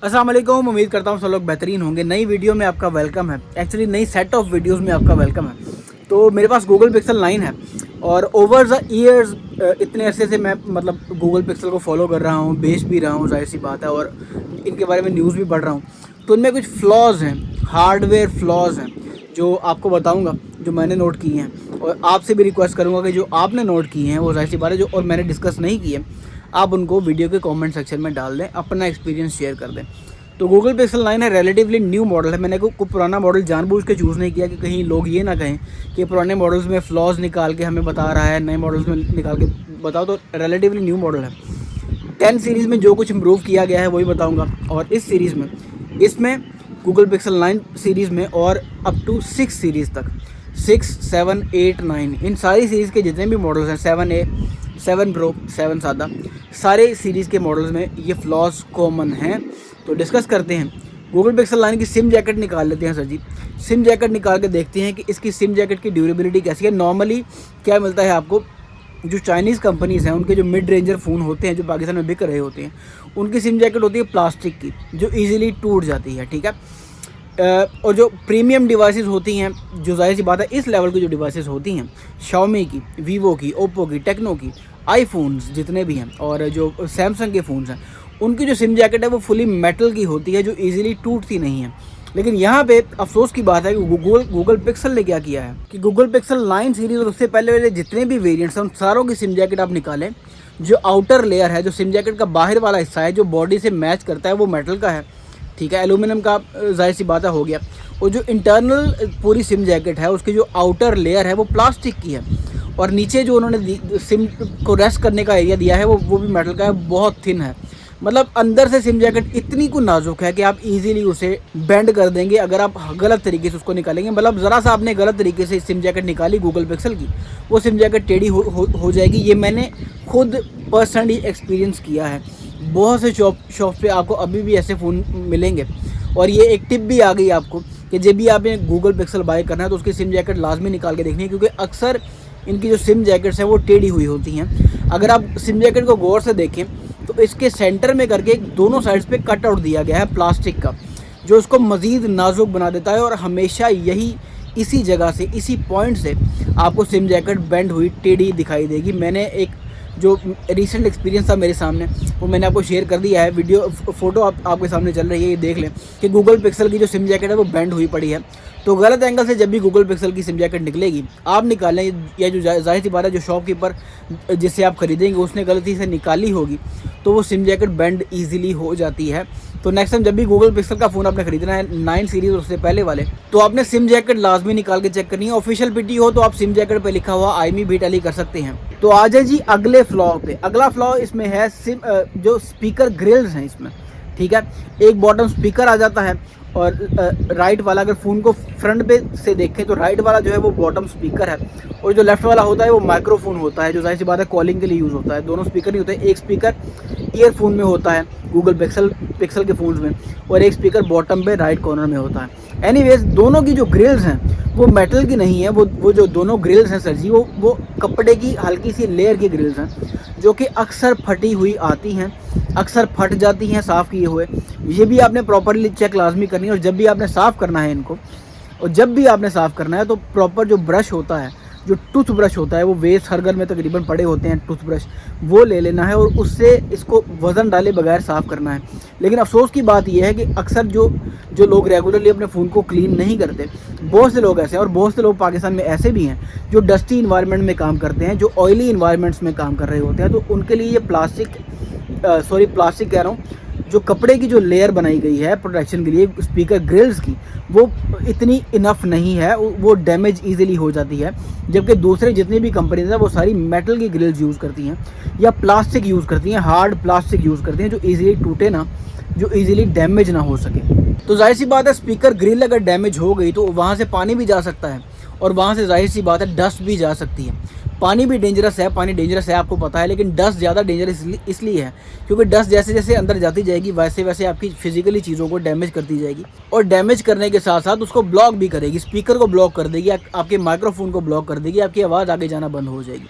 अस्सलाम वालेकुम। उम्मीद करता हूँ सब लोग बेहतरीन होंगे। नई वीडियो में आपका वेलकम है। एक्चुअली नई सेट ऑफ वीडियोस में आपका वेलकम है। तो मेरे पास गूगल पिक्सल 9 है और ओवर द ईयर्स इतने अरसे से मैं गूगल पिक्सल को फॉलो कर रहा हूँ, बेच भी रहा हूँ, जाहिर सी बात है, और इनके बारे में न्यूज़ भी पढ़ रहा हूँ। तो इनमें कुछ फ्लॉज़ हैं, हार्डवेयर फ्लॉज़ हैं, जो आपको बताऊँगा, जो मैंने नोट किए हैं, और आपसे भी रिक्वेस्ट करूँगा कि जो आपने नोट किए हैं वो जाहिर सी बात है जो और मैंने डिस्कस नहीं किए, आप उनको वीडियो के कमेंट सेक्शन में डाल दें, अपना एक्सपीरियंस शेयर कर दें। तो गूगल पिक्सल 9 है, रिलेटिवली न्यू मॉडल है। मैंने कोई पुराना मॉडल जानबूझ के चूज़ नहीं किया कि कहीं लोग ये ना कहें कि पुराने मॉडल्स में फ्लॉज निकाल के हमें बता रहा है, नए मॉडल्स में निकाल के बताओ। तो रिलेटिवली न्यू मॉडल है। 10 सीरीज़ में जो कुछ इम्प्रूव किया गया है वही बताऊँगा, और इस सीरीज़ में इसमें गूगल पिक्सल 9 सीरीज़ में और अप टू 6 सीरीज़ तक, 6, 7, 8, 9, इन सारी सीरीज़ के जितने भी मॉडल्स हैं, 7A, 7 प्रो, 7 सादा, सारे सीरीज़ के मॉडल्स में ये फ्लॉज कॉमन हैं। तो डिस्कस करते हैं। गूगल पिक्सल 9 की सिम जैकेट निकाल लेते हैं सर जी। सिम जैकेट निकाल के देखते हैं कि इसकी सिम जैकेट की ड्यूरेबिलिटी कैसी है। नॉर्मली क्या मिलता है आपको, जो चाइनीज़ कंपनीज़ हैं उनके जो मिड रेंजर फ़ोन होते हैं जो पाकिस्तान में बिक रहे होते हैं, उनकी सिम जैकेट होती है प्लास्टिक की, जो ईजिली टूट जाती है, ठीक है। और जो प्रीमियम डिवाइसेस होती हैं, जो जाहिर सी बात है इस लेवल की जो डिवाइसेस होती हैं, Xiaomi की, Vivo की, Oppo की, टेक्नो की, आईफोन्स जितने भी हैं और जो सैमसंग के फ़ोन्स हैं, उनकी जो सिम जैकेट है वो फुली मेटल की होती है, जो ईजिली टूटती नहीं है। लेकिन यहाँ पे अफसोस की बात है कि गूगल पिक्सल ने क्या किया है कि गूगल पिक्सल 9 सीरीज़ और उससे पहले वाले जितने भी वेरिएंट्स हैं उन सारों की सिम जैकेट आप निकालें, जो आउटर लेयर है, जो सिम जैकेट का बाहर वाला हिस्सा है, जो बॉडी से मैच करता है, वो मेटल का है, ठीक है, एल्यूमिनियम का, जाहिर सी बात है, हो गया। और जो इंटरनल पूरी सिम जैकेट है, उसकी जो आउटर लेयर है वो प्लास्टिक की है, और नीचे जो उन्होंने सिम को रेस्ट करने का एरिया दिया है वो भी मेटल का है, बहुत थिन है। मतलब अंदर से सिम जैकेट इतनी को नाजुक है कि आप इजीली उसे बेंड कर देंगे अगर आप गलत तरीके से उसको निकालेंगे। मतलब ज़रा सा आपने गलत तरीके से सिम जैकेट निकाली गूगल पिक्सल की, वो सिम जैकेट टेढ़ी हो जाएगी। ये मैंने खुद पर्सनली एक्सपीरियंस किया है। बहुत से शॉप पे आपको अभी भी ऐसे फ़ोन मिलेंगे। और ये एक टिप भी आ गई आपको कि जब भी आपने गूगल पिक्सल बाय करना है तो उसकी सिम जैकेट लाजमी निकाल के देखनी है, क्योंकि अक्सर इनकी जो सिम जैकेट्स हैं वो टेढ़ी हुई होती हैं। अगर आप सिम जैकेट को गौर से देखें तो इसके सेंटर में करके दोनों साइड्स पे कट आउट दिया गया है प्लास्टिक का, जो इसको मज़ीद नाजुक बना देता है। और हमेशा यही इसी जगह से, इसी पॉइंट से आपको सिम जैकेट बेंड हुई टेढ़ी दिखाई देगी। मैंने एक जो रिसेंट एक्सपीरियंस था मेरे सामने, वो मैंने आपको शेयर कर दिया है। वीडियो फ़ोटो आपके सामने चल रही है, ये देख लें कि गूगल पिक्सल की जो सिम जैकेट है वो बेंड हुई पड़ी है। तो गलत एंगल से जब भी गूगल पिक्सल की सिम जैकेट निकलेगी, आप निकालें, या जो जाहिर सी बात है जो शॉपकीपर जिससे आप ख़रीदेंगे उसने गलती से निकाली होगी, तो वो सिम जैकेट बेंड ईजिली हो जाती है। तो नेक्स्ट टाइम जब भी गूगल पिक्सल का फ़ोन आपने खरीदना है, 9 सीरीज़ और उससे पहले वाले, तो आपने सिम जैकेट लाजमी निकाल के चेक करनी है। ऑफिशियल पीटी हो तो आप सिम जैकेट पे लिखा हुआ IMEI भी टैली कर सकते हैं। तो आ जाए जी अगले फ्लॉ पे। अगला फ्लॉ इसमें है जो स्पीकर ग्रिल्स हैं इसमें, ठीक है। एक बॉटम स्पीकर आ जाता है, और राइट वाला, अगर फ़ोन को फ्रंट पे से देखें तो राइट वाला जो है वो बॉटम स्पीकर है, और जो लेफ़्ट वाला होता है वो माइक्रोफोन होता है, जो जाहिर सी बात है कॉलिंग के लिए यूज़ होता है। दोनों स्पीकर नहीं होते, एक स्पीकर ईयरफोन में होता है गूगल पिक्सल के फ़ोन्स में, और एक स्पीकर बॉटम पे राइट कॉर्नर में होता है। एनीवेज, दोनों की जो ग्रिल्स हैं वो मेटल की नहीं है। वो जो दोनों ग्रिल्स हैं सर जी, वो कपड़े की हल्की सी लेयर की ग्रिल्स हैं, जो कि अक्सर फटी हुई आती हैं, अक्सर फट जाती हैं साफ़ किए हुए। ये भी आपने प्रॉपरली चेक लाजमी करनी है। और जब भी आपने साफ़ करना है इनको, और जब भी आपने साफ़ करना है तो प्रॉपर जो ब्रश होता है, जो टूथ ब्रश होता है, वो वेस्ट हर घर में तकरीबन पड़े होते हैं टूथ ब्रश, वो ले लेना है और उससे इसको वज़न डाले बगैर साफ़ करना है। लेकिन अफसोस की बात यह है कि अक्सर जो लोग रेगुलरली अपने फ़ोन को क्लीन नहीं करते, बहुत से लोग ऐसे हैं, और बहुत से लोग पाकिस्तान में ऐसे भी हैं जो डस्टी इन्वायरमेंट में काम करते हैं, जो ऑयली इन्वायरमेंट्स में काम कर रहे होते हैं। तो उनके लिए ये प्लास्टिक कह रहा हूँ, जो कपड़े की जो लेयर बनाई गई है प्रोटेक्शन के लिए स्पीकर ग्रिल्स की, वो इतनी इनफ नहीं है, वो डैमेज इजीली हो जाती है। जबकि दूसरे जितनी भी कंपनीज हैं वो सारी मेटल की ग्रिल्स यूज़ करती हैं, या प्लास्टिक यूज़ करती हैं, हार्ड प्लास्टिक यूज़ करती हैं, जो इजीली टूटे ना, जो इजीली डैमेज ना हो सके। तो जाहिर सी बात है स्पीकर ग्रिल अगर डैमेज हो गई तो वहाँ से पानी भी जा सकता है, और वहाँ से जाहिर सी बात है डस्ट भी जा सकती है। पानी भी डेंजरस है, पानी डेंजरस है आपको पता है, लेकिन डस्ट ज़्यादा डेंजरस इसलिए है क्योंकि डस्ट जैसे जैसे अंदर जाती जाएगी वैसे वैसे आपकी फिजिकली चीज़ों को डैमेज करती जाएगी, और डैमेज करने के साथ साथ उसको ब्लॉक भी करेगी, स्पीकर को ब्लॉक कर देगी, आपके माइक्रोफोन को ब्लॉक कर देगी, आपकी आवाज़ आगे जाना बंद हो जाएगी।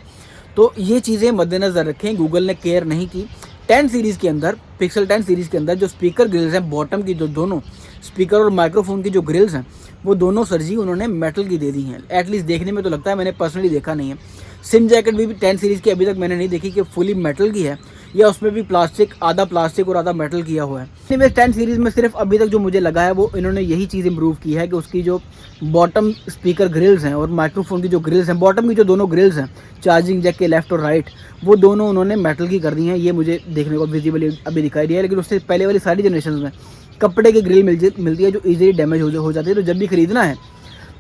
तो ये चीज़ें मद्देनज़र रखें। गूगल ने केयर नहीं की, 10 सीरीज़ के अंदर, पिक्सल 10 सीरीज़ के अंदर जो स्पीकर ग्रिल्स हैं बॉटम की, जो दोनों स्पीकर और माइक्रोफोन की जो ग्रिल्स हैं वो दोनों सर जी उन्होंने मेटल की दे दी हैं। एटलीस्ट देखने में तो लगता है, मैंने पर्सनली देखा नहीं है। सिम जैकेट भी 10 सीरीज़ की अभी तक मैंने नहीं देखी कि फुली मेटल की है या उसमें भी प्लास्टिक, आधा प्लास्टिक और आधा मेटल किया हुआ है। एनीवेज 10 सीरीज़ में सिर्फ अभी तक जो मुझे लगा है वो इन्होंने यही चीज़ इम्प्रूव की है कि उसकी जो बॉटम स्पीकर ग्रिल्स हैं और माइक्रोफोन की जो ग्रिल्स हैं, बॉटम की जो दोनों ग्रिल्स हैं चार्जिंग जैक के लेफ्ट और राइट, वो दोनों उन्होंने मेटल की कर दी हैं। ये मुझे देखने को विजिबली अभी दिखाई दिया है। लेकिन उससे पहले वाली सारी जनरेशन में कपड़े की ग्रिल मिलती है जो ईजिली डैमेज हो जाती है। तो जब भी खरीदना है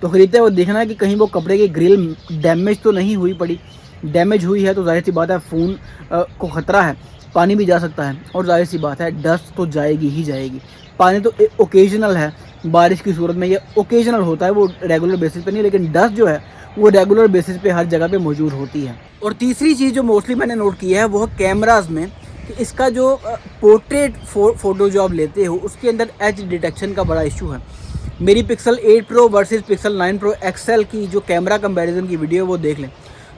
तो खरीदते हैं वो देखना है कि कहीं वो कपड़े की ग्रिल डैमेज तो नहीं हुई पड़ी। डैमेज हुई है तो जाहिर सी बात है फ़ोन को ख़तरा है, पानी भी जा सकता है और जाहिर सी बात है डस्ट तो जाएगी ही जाएगी। पानी तो ओकेजनल है, बारिश की सूरत में ये ओकेजनल होता है, वो रेगुलर बेसिस पे नहीं, लेकिन डस्ट जो है वो रेगुलर बेसिस पे हर जगह पे मौजूद होती है। और तीसरी चीज़ जो मोस्टली मैंने नोट की है वो कैमराज में कि इसका जो पोर्ट्रेट फ़ोटो जो आप लेते हो उसके अंदर एज डिटेक्शन का बड़ा इशू है। मेरी pixel 8 pro versus pixel 9 pro XL की जो कैमरा कंपैरिजन की वीडियो वो देख लें।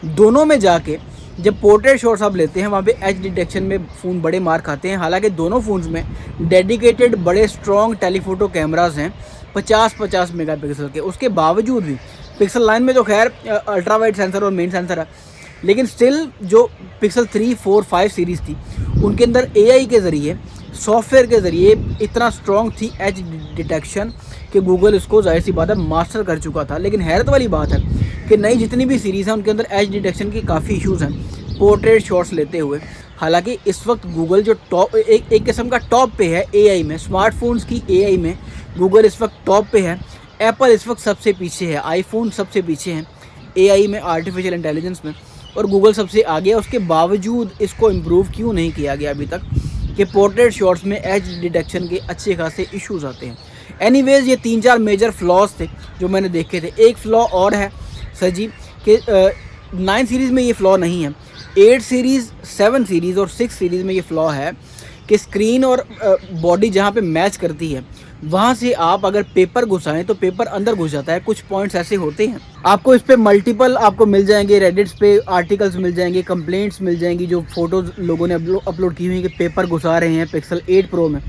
दोनों में जाके जब पोर्ट्रेट शॉट्स आप लेते हैं वहाँ पे एज डिटेक्शन में फ़ोन बड़े मार खाते हैं। हालांकि दोनों फ़ोन्स में डेडिकेटेड बड़े स्ट्रॉन्ग टेलीफोटो कैमराज हैं 50-50 मेगापिक्सल के। उसके बावजूद भी पिक्सल 9 में तो खैर अल्ट्रा वाइड सेंसर और मेन सेंसर है, लेकिन स्टिल जो पिक्सल 3, 4, 5 सीरीज़ थी उनके अंदर AI के ज़रिए, सॉफ्टवेयर के ज़रिए इतना स्ट्रॉन्ग थी एज डिटेक्शन कि गूगल इसको जाहिर सी बात है मास्टर कर चुका था। लेकिन हैरत वाली बात है कि नई जितनी भी सीरीज़ हैं उनके अंदर एज डिटेक्शन की काफ़ी इश्यूज़ हैं पोर्ट्रेट शॉट्स लेते हुए। हालांकि इस वक्त गूगल जो टॉप एक किस्म का टॉप पे है AI में, स्मार्टफोन्स की AI में गूगल इस वक्त टॉप पे है। एप्पल इस वक्त सबसे पीछे है, आईफोन सबसे पीछे हैं AI में, आर्टिफिशियल इंटेलिजेंस में, और गूगल सबसे आगे है। उसके बावजूद इसको इम्प्रूव क्यों नहीं किया गया अभी तक कि पोर्ट्रेट शॉट्स में एज डिटेक्शन के अच्छे खासे इश्यूज़ आते हैं। एनीवेज ये 3-4 मेजर फ्लॉज थे जो मैंने देखे थे। एक फ़्लॉ और है सर जी कि 9 सीरीज़ में ये फ़्लॉ नहीं है, 8 सीरीज़, 7 सीरीज़ और 6 सीरीज़ में ये फ़्लॉ है कि स्क्रीन और बॉडी जहाँ पे मैच करती है वहाँ से आप अगर पेपर घुसाएं तो पेपर अंदर घुस जाता है। कुछ पॉइंट्स ऐसे होते हैं, आपको इस पर मल्टीपल आपको मिल जाएंगे, रेडिट्स पे आर्टिकल्स मिल जाएंगे, कंप्लेंट्स मिल जाएंगी जो फ़ोटोज़ लोगों ने अपलोड की हुई कि पेपर घुसा रहे हैं पिक्सल 8 प्रो में।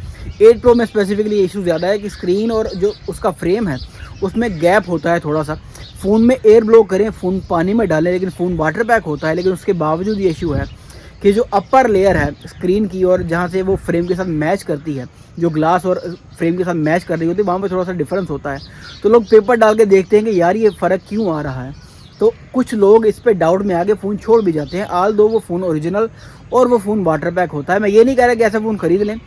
8 प्रो में स्पेसिफिकली इशू ज़्यादा है कि स्क्रीन और जो उसका फ्रेम है उसमें गैप होता है थोड़ा सा। फ़ोन में एयर ब्लो करें, फ़ोन पानी में डालें, लेकिन फ़ोन वाटर पैक होता है, लेकिन उसके बावजूद ये इशू है कि जो अपर लेयर है स्क्रीन की और जहाँ से वो फ्रेम के साथ मैच करती है, जो ग्लास और फ्रेम के साथ मैच कर रही होती है, वहाँ पे थोड़ा सा डिफरेंस होता है। तो लोग पेपर डाल के देखते हैं कि यार ये फ़र्क क्यों आ रहा है। तो कुछ लोग इस पे डाउट में आके फ़ोन छोड़ भी जाते हैं, आल दो वो फ़ोन ओरिजिनल और वो फ़ोन वाटर पैक होता है। मैं ये नहीं कह रहा कि ऐसा फ़ोन ख़रीद लें,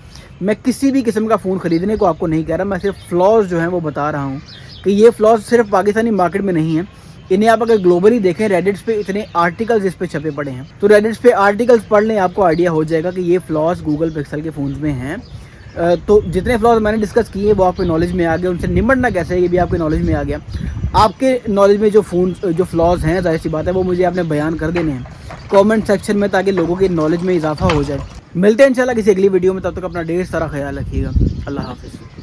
मैं किसी भी किस्म का फ़ोन ख़रीदने को आपको नहीं कह रहा, मैं सिर्फ फ्लॉज जो हैं वो बता रहा हूँ कि ये फ्लॉज सिर्फ पाकिस्तानी मार्केट में नहीं है, इन्हें आप अगर ग्लोबली देखें रेडिट्स पे इतने आर्टिकल्स इस पे छपे पड़े हैं। तो रेडिट्स पे आर्टिकल्स पढ़ लें, आपको आइडिया हो जाएगा कि ये फ्लॉज गूगल पिक्सल के फ़ोन्स में हैं। तो जितने फ्लॉज मैंने डिस्कस किए वो आपके नॉलेज में आ गए, उनसे निपटना कैसे है ये भी आपके नॉलेज में आ गया। आपके नॉलेज में जो फ्लॉज हैं जाहिर सी बात है वो मुझे आपने बयान कर देने हैं कमेंट सेक्शन में, ताकि लोगों के नॉलेज में इजाफा हो जाए। मिलते हैं इंशाल्लाह किसी अगली वीडियो में, तब तक अपना ढेर सारा ख्याल रखिएगा। अल्लाह हाफिज़।